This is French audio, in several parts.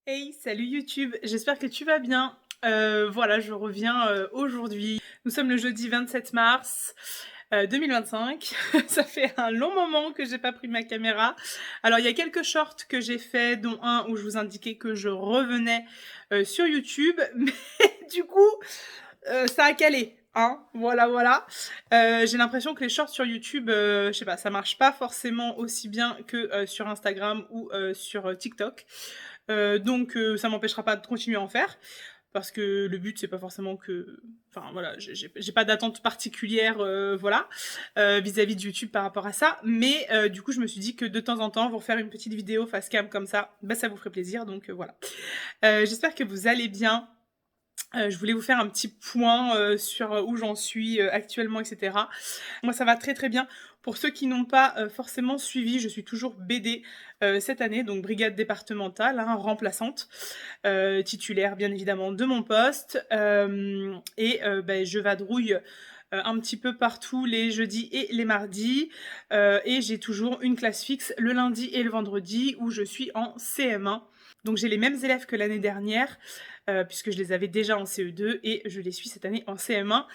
Hey, salut YouTube, j'espère que tu vas bien. Voilà, je reviens aujourd'hui. Nous sommes le jeudi 27 mars 2025. Ça fait un long moment que j'ai pas pris ma caméra. Alors, il y a quelques shorts que j'ai fait, dont un où je vous indiquais que je revenais sur YouTube. Mais du coup, ça a calé. Hein, voilà, voilà. J'ai l'impression que les shorts sur YouTube, je sais pas, ça marche pas forcément aussi bien que sur Instagram ou sur TikTok. Donc ça m'empêchera pas de continuer à en faire parce que le but c'est pas forcément que, enfin voilà, j'ai pas d'attente particulière, voilà, vis-à-vis de YouTube par rapport à ça, mais du coup je me suis dit que de temps en temps vous refaire une petite vidéo face cam comme ça, bah ça vous ferait plaisir, donc voilà. J'espère que vous allez bien. Je voulais vous faire un petit point sur où j'en suis actuellement, etc. Moi, ça va très très bien. Pour ceux qui n'ont pas forcément suivi, je suis toujours BD cette année, donc brigade départementale, hein, remplaçante, titulaire bien évidemment de mon poste. Et je vadrouille un petit peu partout les jeudis et les mardis. Et j'ai toujours une classe fixe le lundi et le vendredi où je suis en CM1. Donc j'ai les mêmes élèves que l'année dernière, puisque je les avais déjà en CE2 et je les suis cette année en CM1.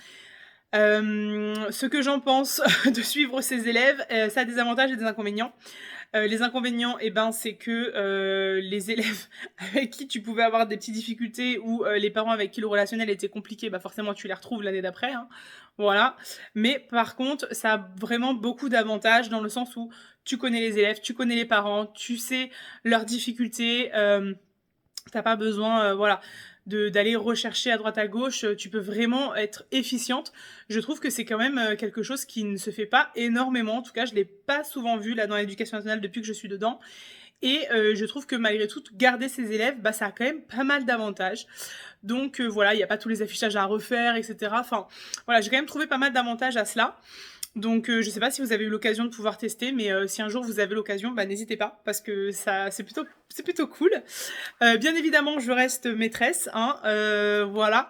Ce que j'en pense de suivre ces élèves, ça a des avantages et des inconvénients. Les inconvénients, eh ben, c'est que les élèves avec qui tu pouvais avoir des petites difficultés ou les parents avec qui le relationnel était compliqué, bah forcément tu les retrouves l'année d'après. Hein. Voilà. Mais par contre, ça a vraiment beaucoup d'avantages dans le sens où tu connais les élèves, tu connais les parents, tu sais leurs difficultés. T'as pas besoin, voilà, d'aller rechercher à droite à gauche. Tu peux vraiment être efficiente. Je trouve que c'est quand même quelque chose qui ne se fait pas énormément. En tout cas, je l'ai pas souvent vu là dans l'éducation nationale depuis que je suis dedans. Et je trouve que malgré tout, garder ses élèves, bah, ça a quand même pas mal d'avantages. Donc voilà, il n'y a pas tous les affichages à refaire, etc. Enfin, voilà, j'ai quand même trouvé pas mal d'avantages à cela. Donc je sais pas si vous avez eu l'occasion de pouvoir tester, mais si un jour vous avez l'occasion, bah n'hésitez pas parce que ça c'est plutôt cool. Bien évidemment, je reste maîtresse, hein, voilà.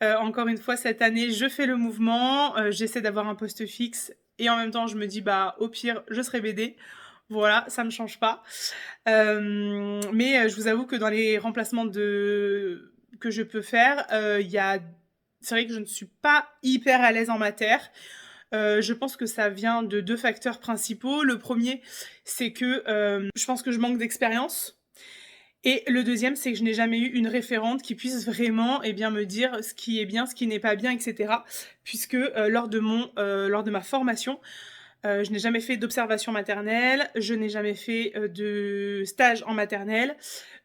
Encore une fois, cette année, je fais le mouvement, j'essaie d'avoir un poste fixe et en même temps, je me dis, bah, au pire, je serai BD. Voilà, ça me change pas. Mais je vous avoue que dans les remplacements que je peux faire, c'est vrai que je ne suis pas hyper à l'aise en matière. Je pense que ça vient de deux facteurs principaux. Le premier, c'est que je pense que je manque d'expérience. Et le deuxième, c'est que je n'ai jamais eu une référente qui puisse vraiment me dire ce qui est bien, ce qui n'est pas bien, etc. Puisque lors de ma formation, je n'ai jamais fait d'observation maternelle, je n'ai jamais fait de stage en maternelle.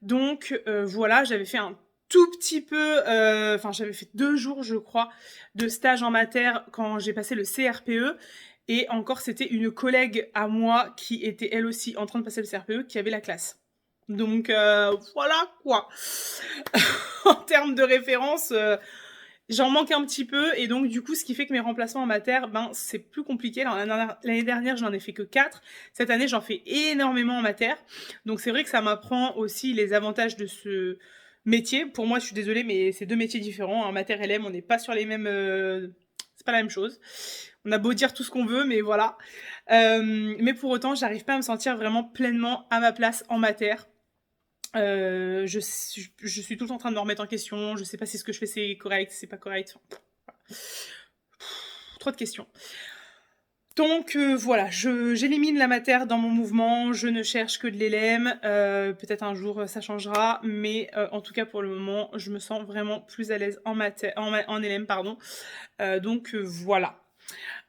Donc voilà, j'avais fait un tout petit peu, j'avais fait 2 jours, je crois, de stage en mater quand j'ai passé le CRPE. Et encore, c'était une collègue à moi qui était elle aussi en train de passer le CRPE qui avait la classe. Donc voilà quoi. En termes de référence, j'en manque un petit peu et donc du coup ce qui fait que mes remplacements en mater, ben c'est plus compliqué. Alors, l'année dernière j'en ai fait que 4. Cette année j'en fais énormément en mater. Donc c'est vrai que ça m'apprend aussi les avantages de ce métier. Pour moi je suis désolée mais c'est deux métiers différents. En mater LM on n'est pas sur les mêmes... c'est pas la même chose. On a beau dire tout ce qu'on veut mais voilà. Mais pour autant j'arrive pas à me sentir vraiment pleinement à ma place en mater. Je suis tout le temps en train de me remettre en question. Je sais pas si ce que je fais c'est correct, c'est pas correct. Trop de questions. Donc voilà, j'élimine la matière dans mon mouvement, je ne cherche que de l'élème, peut-être un jour ça changera, mais en tout cas pour le moment, je me sens vraiment plus à l'aise en élème, pardon. Donc voilà.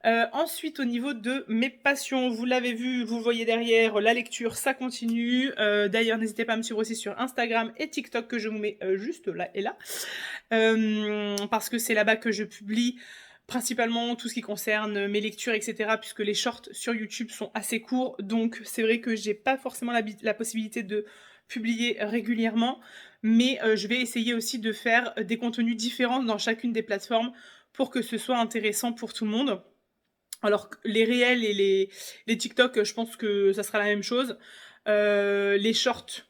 Ensuite, au niveau de mes passions, vous l'avez vu, vous voyez derrière, la lecture, ça continue. D'ailleurs, n'hésitez pas à me suivre aussi sur Instagram et TikTok que je vous mets juste là et là. Parce que c'est là-bas que je publie principalement tout ce qui concerne mes lectures, etc. Puisque les shorts sur YouTube sont assez courts. Donc c'est vrai que j'ai pas forcément la possibilité de publier régulièrement. Mais je vais essayer aussi de faire des contenus différents dans chacune des plateformes pour que ce soit intéressant pour tout le monde. Alors les réels et les TikTok, je pense que ça sera la même chose. Les shorts,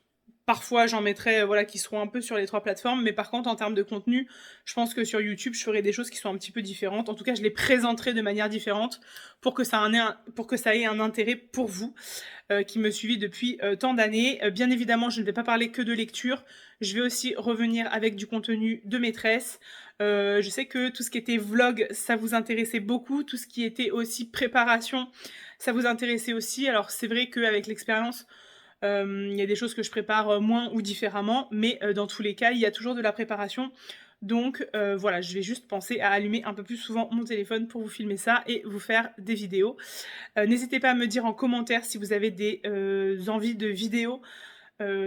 Parfois, j'en mettrai, voilà, qui seront un peu sur les 3 plateformes, mais par contre, en termes de contenu, je pense que sur YouTube, je ferai des choses qui sont un petit peu différentes. En tout cas, je les présenterai de manière différente pour que ça ait un intérêt pour vous, qui me suivez depuis, tant d'années. Bien évidemment, je ne vais pas parler que de lecture. Je vais aussi revenir avec du contenu de maîtresse. Je sais que tout ce qui était vlog, ça vous intéressait beaucoup. Tout ce qui était aussi préparation, ça vous intéressait aussi. Alors c'est vrai qu'avec l'expérience, il y a des choses que je prépare moins ou différemment, mais dans tous les cas, il y a toujours de la préparation. Donc voilà, je vais juste penser à allumer un peu plus souvent mon téléphone pour vous filmer ça et vous faire des vidéos. N'hésitez pas à me dire en commentaire si vous avez des envies de vidéos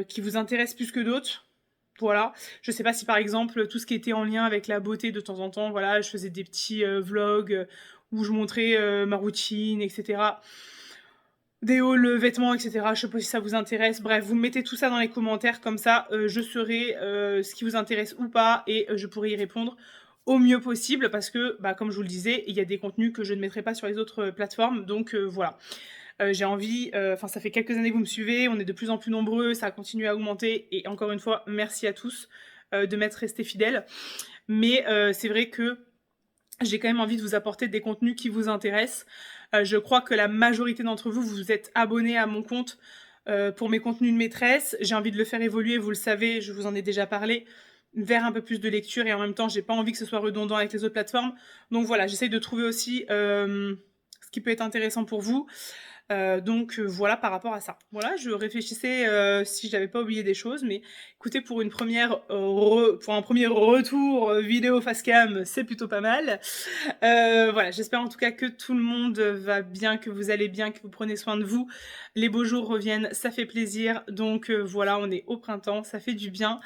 qui vous intéressent plus que d'autres. Voilà, je sais pas si par exemple tout ce qui était en lien avec la beauté de temps en temps, voilà, je faisais des petits vlogs où je montrais ma routine, etc. Des hauls vêtements, etc. Je sais pas si ça vous intéresse. Bref, vous mettez tout ça dans les commentaires, comme ça je saurai ce qui vous intéresse ou pas et je pourrai y répondre au mieux possible parce que, bah, comme je vous le disais, il y a des contenus que je ne mettrai pas sur les autres plateformes, donc voilà. J'ai envie, enfin ça fait quelques années que vous me suivez, on est de plus en plus nombreux, ça a continué à augmenter et encore une fois, merci à tous de m'être restés fidèles. Mais c'est vrai que j'ai quand même envie de vous apporter des contenus qui vous intéressent. Je crois que la majorité d'entre vous, vous êtes abonnés à mon compte pour mes contenus de maîtresse. J'ai envie de le faire évoluer, vous le savez, je vous en ai déjà parlé, vers un peu plus de lecture et en même temps, j'ai pas envie que ce soit redondant avec les autres plateformes. Donc voilà, j'essaye de trouver aussi ce qui peut être intéressant pour vous. Donc voilà par rapport à ça. Voilà, je réfléchissais si j'avais pas oublié des choses, mais écoutez, pour un premier retour vidéo face cam, c'est plutôt pas mal. Voilà, j'espère en tout cas que tout le monde va bien, que vous allez bien, que vous prenez soin de vous. Les beaux jours reviennent, ça fait plaisir. Donc voilà, on est au printemps, ça fait du bien.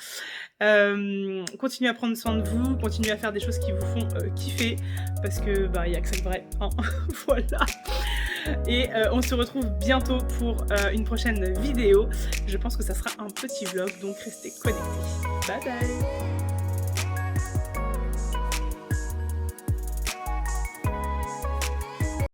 Continuez à prendre soin de vous, continuez à faire des choses qui vous font kiffer, parce que bah y a que ça de vrai, hein. Voilà. Et on se retrouve bientôt pour une prochaine vidéo. Je pense que ça sera un petit vlog, donc restez connectés. Bye bye.